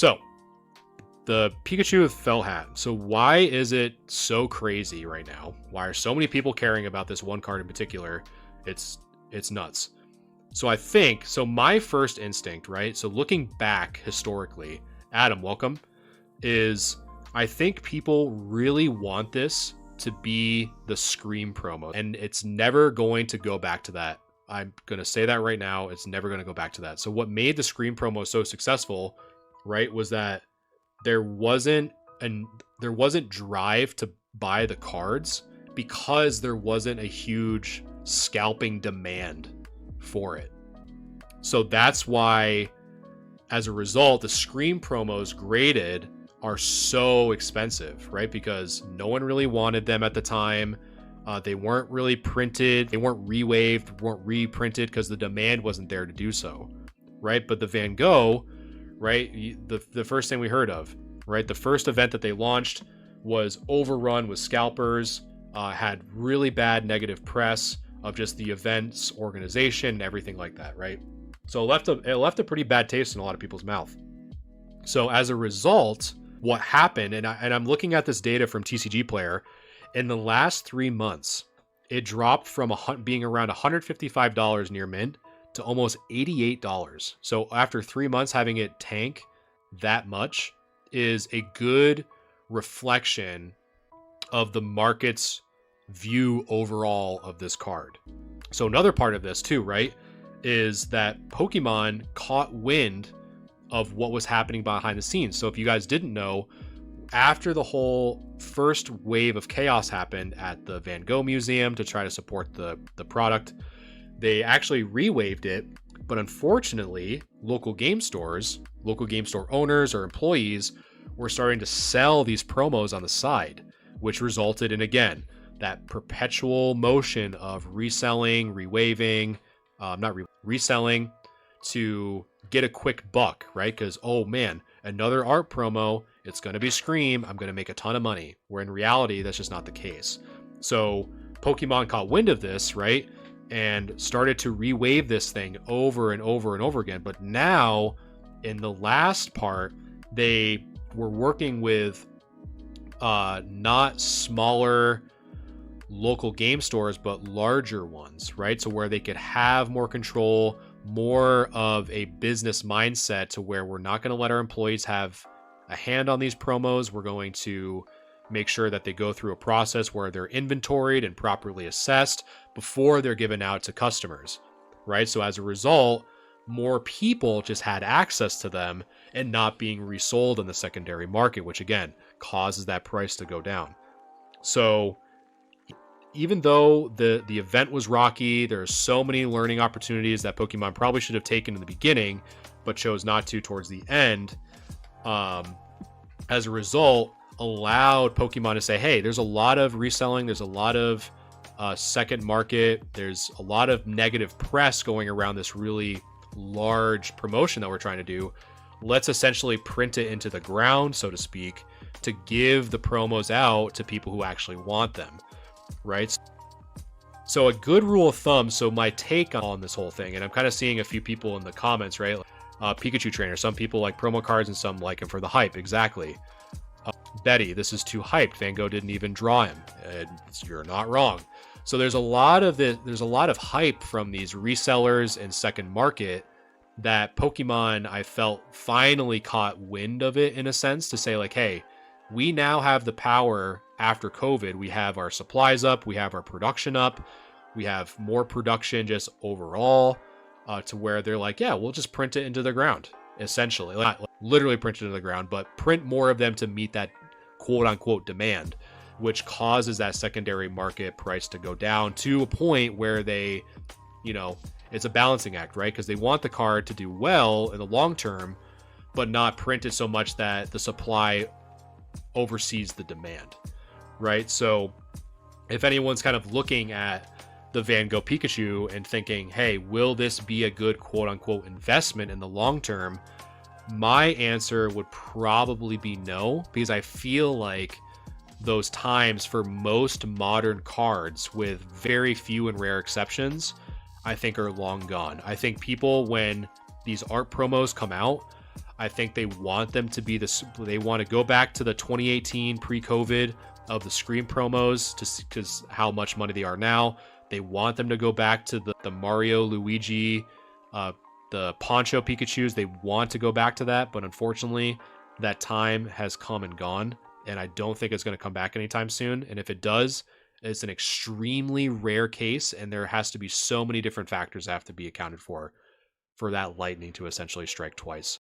So the Pikachu with fell hat. So why is it so crazy right now? Why are so many people caring about this one card in particular? It's nuts. So I think, so my first instinct, right? So looking back historically, Adam, welcome, is I think people really want this to be the Scream promo, and it's never going to go back to that. I'm going to say that right now. It's never going to go back to that. So what made the Scream promo so successful, right, was that there wasn't drive to buy the cards because there wasn't a huge scalping demand for it. So that's why, as a result, the Scream promos graded are so expensive, right? Because no one really wanted them at the time. They weren't really printed. They weren't rewaved, weren't reprinted because the demand wasn't there to do so, right? But the Van Gogh, right? The first thing we heard of, right? The first event that they launched was overrun with scalpers, had really bad negative press of just the event's organization and everything like that, right? So it left a pretty bad taste in a lot of people's mouth. So as a result, what happened, and I'm looking at this data from TCG Player, in the last 3 months, it dropped from being around $155 near mint to almost $88. So after 3 months, having it tank that much is a good reflection of the market's view overall of this card. So another part of this too, right, is that Pokemon caught wind of what was happening behind the scenes. So if you guys didn't know, after the whole first wave of chaos happened at the Van Gogh Museum to try to support the product, they actually re-waved it. But unfortunately, local game store owners or employees were starting to sell these promos on the side, which resulted in, again, that perpetual motion of reselling, reselling to get a quick buck, right? Because, oh man, another art promo, it's going to be Scream, I'm going to make a ton of money. Where in reality, that's just not the case. So Pokemon caught wind of this, right? And started to re-wave this thing over and over and over again. But now, in the last part, they were working with not smaller local game stores, but larger ones, right? So where they could have more control, more of a business mindset, to where we're not going to let our employees have a hand on these promos. We're going to make sure that they go through a process where they're inventoried and properly assessed before they're given out to customers, right? So as a result, more people just had access to them and not being resold in the secondary market, which again causes that price to go down. So even though the event was rocky, there's so many learning opportunities that Pokemon probably should have taken in the beginning, but chose not to towards the end. As a result, allowed Pokemon to say, hey, there's a lot of reselling, there's a lot of second market, there's a lot of negative press going around this really large promotion that we're trying to do. Let's essentially print it into the ground, so to speak, to give the promos out to people who actually want them, right? So a good rule of thumb, so my take on this whole thing, and I'm kind of seeing a few people in the comments, right? Pikachu trainer, some people like promo cards and some like him for the hype. Exactly. Betty, this is too hyped. Van Gogh didn't even draw him. You're not wrong. So there's a lot of hype from these resellers and second market that Pokemon, I felt, finally caught wind of it in a sense, to say like, hey, we now have the power after COVID. We have our supplies up, we have our production up, we have more production just overall, to where they're like, yeah, we'll just print it into the ground, essentially. Not literally print it into the ground, but print more of them to meet that quote unquote demand, which causes that secondary market price to go down to a point where they, it's a balancing act, right? Because they want the card to do well in the long term, but not print it so much that the supply oversees the demand, right? So if anyone's kind of looking at the Van Gogh Pikachu and thinking, hey, will this be a good quote unquote investment in the long term? My answer would probably be no, because I feel like those times for most modern cards, with very few and rare exceptions, I think are long gone. I think people, when these art promos come out, I think they want them to be this. They want to go back to the 2018 pre-COVID of the Scream promos, to because how much money they are now. They want them to go back to the Mario, Luigi, the Poncho Pikachus. They want to go back to that, but unfortunately, that time has come and gone, and I don't think it's going to come back anytime soon. And if it does, it's an extremely rare case, and there has to be so many different factors that have to be accounted for that lightning to essentially strike twice.